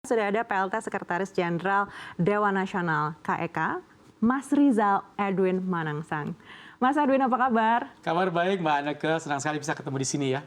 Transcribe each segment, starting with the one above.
Sudah ada PLT Sekretaris Jenderal Dewan Nasional KEK, Mas Rizal Edwin Manangsang. Mas Edwin, apa kabar? Kabar baik, Mbak Anneke. Senang sekali bisa ketemu di sini ya.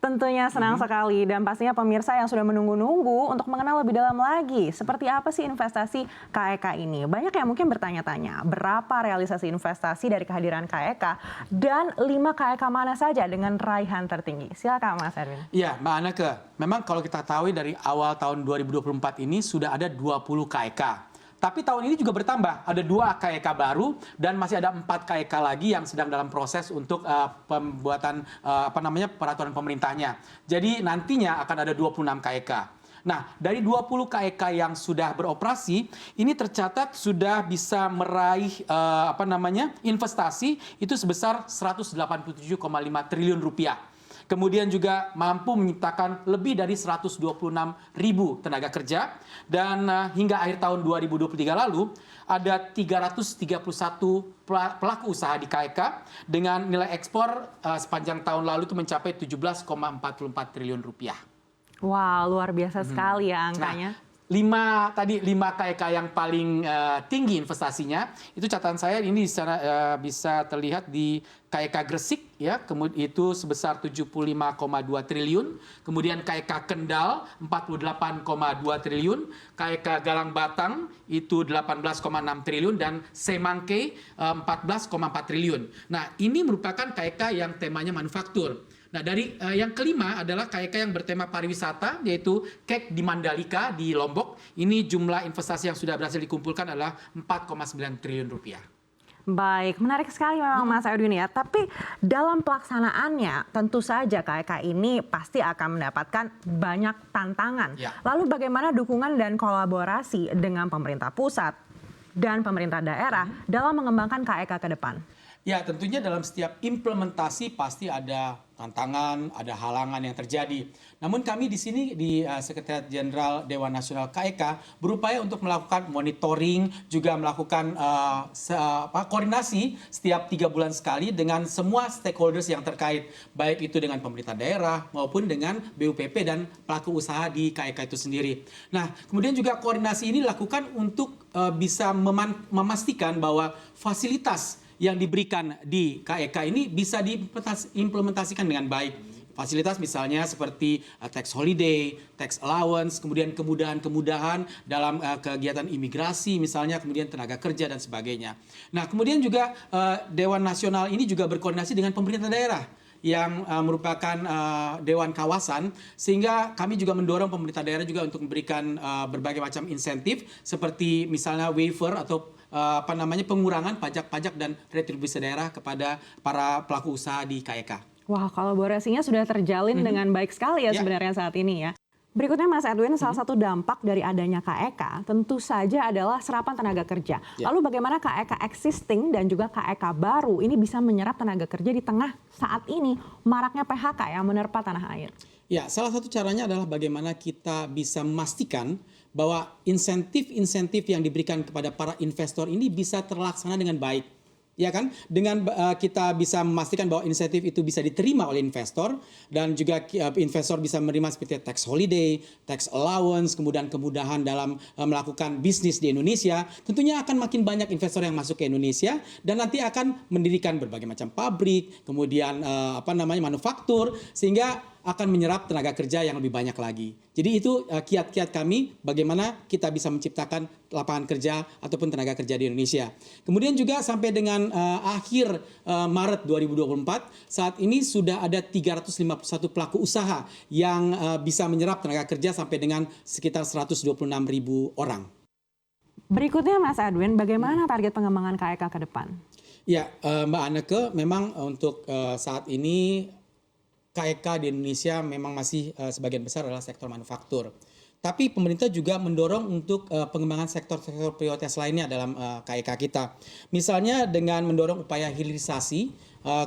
Tentunya senang sekali, dan pastinya pemirsa yang sudah menunggu-nunggu untuk mengenal lebih dalam lagi seperti apa sih investasi KEK ini. Banyak yang mungkin bertanya-tanya, berapa realisasi investasi dari kehadiran KEK dan 5 KEK mana saja dengan raihan tertinggi. Silakan Mas Edwin. Iya, Mbak Anneke. Memang kalau kita tahu dari awal tahun 2024 ini sudah ada 20 KEK. Tapi tahun ini juga bertambah, ada 2 KEK baru dan masih ada 4 KEK lagi yang sedang dalam proses untuk pembuatan peraturan pemerintahnya. Jadi nantinya akan ada 26 KEK. Nah, dari 20 KEK yang sudah beroperasi, ini tercatat sudah bisa meraih investasi itu sebesar 187,5 triliun rupiah. Kemudian juga mampu menciptakan lebih dari 126.000 tenaga kerja. Dan hingga akhir tahun 2023 lalu, ada 331 pelaku usaha di KEK dengan nilai ekspor sepanjang tahun lalu itu mencapai 17,44 triliun rupiah. Wow, luar biasa sekali ya angkanya. Nah, 5 KEK yang paling tinggi investasinya itu catatan saya ini di sana bisa terlihat di KEK Gresik ya, kemudian itu sebesar 75,2 triliun, kemudian KEK Kendal 48,2 triliun, KEK Galang Batang itu 18,6 triliun dan Semangke 14,4 triliun. Nah, ini merupakan KEK yang temanya manufaktur. Nah, dari yang kelima adalah KEK yang bertema pariwisata, yaitu KEK di Mandalika di Lombok. Ini jumlah investasi yang sudah berhasil dikumpulkan adalah 4,9 triliun rupiah. Baik, menarik sekali memang Mas Edwin ya. Tapi dalam pelaksanaannya tentu saja KEK ini pasti akan mendapatkan banyak tantangan. Ya. Lalu bagaimana dukungan dan kolaborasi dengan pemerintah pusat dan pemerintah daerah dalam mengembangkan KEK ke depan? Ya, tentunya dalam setiap implementasi pasti ada tantangan, ada halangan yang terjadi. Namun kami di sini di Sekretariat Jenderal Dewan Nasional KEK berupaya untuk melakukan monitoring, juga melakukan koordinasi setiap 3 bulan sekali dengan semua stakeholders yang terkait, baik itu dengan pemerintah daerah maupun dengan BUPP dan pelaku usaha di KEK itu sendiri. Nah, kemudian juga koordinasi ini dilakukan untuk bisa memastikan bahwa fasilitas yang diberikan di KEK ini bisa diimplementasikan dengan baik. Fasilitas misalnya seperti tax holiday, tax allowance, kemudian kemudahan-kemudahan dalam kegiatan imigrasi misalnya, kemudian tenaga kerja dan sebagainya. Nah, kemudian juga Dewan Nasional ini juga berkoordinasi dengan pemerintah daerah yang merupakan dewan kawasan, sehingga kami juga mendorong pemerintah daerah juga untuk memberikan berbagai macam insentif seperti misalnya waiver atau pengurangan pajak-pajak dan retribusi daerah kepada para pelaku usaha di KEK. Wah, kolaborasinya sudah terjalin dengan baik sekali ya sebenarnya saat ini ya. Berikutnya Mas Edwin, salah satu dampak dari adanya KEK tentu saja adalah serapan tenaga kerja. Lalu bagaimana KEK existing dan juga KEK baru ini bisa menyerap tenaga kerja di tengah saat ini maraknya PHK yang menerpa tanah air? Ya, salah satu caranya adalah bagaimana kita bisa memastikan bahwa insentif-insentif yang diberikan kepada para investor ini bisa terlaksana dengan baik. Ya kan? Dengan kita bisa memastikan bahwa insentif itu bisa diterima oleh investor dan juga investor bisa menerima seperti tax holiday, tax allowance, kemudian kemudahan dalam melakukan bisnis di Indonesia, tentunya akan makin banyak investor yang masuk ke Indonesia dan nanti akan mendirikan berbagai macam pabrik, kemudian manufaktur, sehingga akan menyerap tenaga kerja yang lebih banyak lagi. Jadi itu kiat-kiat kami bagaimana kita bisa menciptakan lapangan kerja ataupun tenaga kerja di Indonesia. Kemudian juga sampai dengan akhir Maret 2024, saat ini sudah ada 351 pelaku usaha yang bisa menyerap tenaga kerja sampai dengan sekitar 126.000 orang. Berikutnya Mas Edwin, bagaimana target pengembangan KEK ke depan? Ya, Mbak Anneke, memang untuk saat ini KEK di Indonesia memang masih sebagian besar adalah sektor manufaktur. Tapi pemerintah juga mendorong untuk pengembangan sektor-sektor prioritas lainnya dalam KEK kita. Misalnya dengan mendorong upaya hilirisasi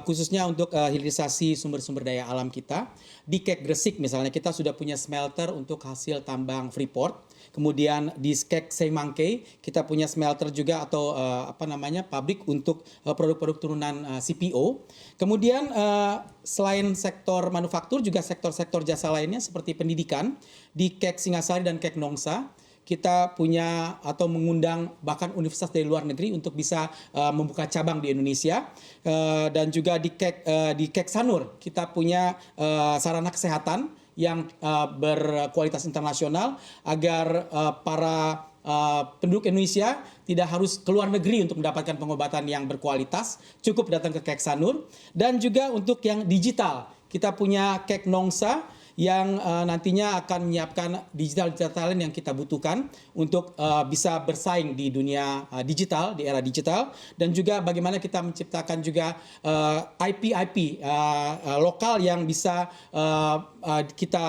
khususnya untuk hilirisasi sumber-sumber daya alam kita. Di Kek Gresik misalnya kita sudah punya smelter untuk hasil tambang Freeport. Kemudian di Kek Semangke kita punya smelter juga atau pabrik untuk produk-produk turunan CPO. Kemudian selain sektor manufaktur juga sektor-sektor jasa lainnya seperti pendidikan di Kek Singasari dan Kek Nongsa. Kita punya atau mengundang bahkan universitas dari luar negeri untuk bisa membuka cabang di Indonesia. Dan juga di Kek Sanur kita punya sarana kesehatan yang berkualitas internasional agar para penduduk Indonesia tidak harus keluar negeri untuk mendapatkan pengobatan yang berkualitas, cukup datang ke Kek Sanur. Dan juga untuk yang digital, kita punya Kek Nongsa yang nantinya akan menyiapkan digital talent yang kita butuhkan untuk bisa bersaing di dunia digital, di era digital. Dan juga bagaimana kita menciptakan juga IP lokal yang bisa kita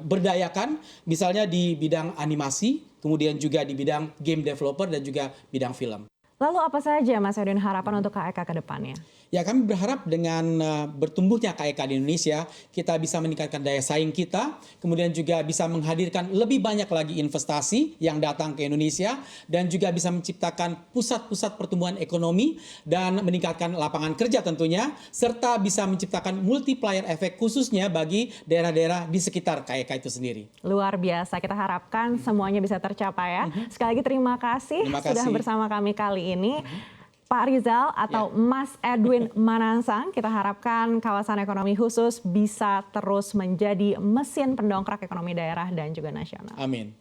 berdayakan, misalnya di bidang animasi, kemudian juga di bidang game developer dan juga bidang film. Lalu apa saja Mas Edwin harapan untuk KEK ke depannya? Ya, kami berharap dengan bertumbuhnya KEK di Indonesia, kita bisa meningkatkan daya saing kita, kemudian juga bisa menghadirkan lebih banyak lagi investasi yang datang ke Indonesia, dan juga bisa menciptakan pusat-pusat pertumbuhan ekonomi dan meningkatkan lapangan kerja tentunya, serta bisa menciptakan multiplier efek khususnya bagi daerah-daerah di sekitar KEK itu sendiri. Luar biasa, kita harapkan semuanya bisa tercapai ya. Sekali lagi terima kasih sudah bersama kami kali ini. Pak Rizal atau Mas Edwin Manansang, kita harapkan kawasan ekonomi khusus bisa terus menjadi mesin pendongkrak ekonomi daerah dan juga nasional. Amin.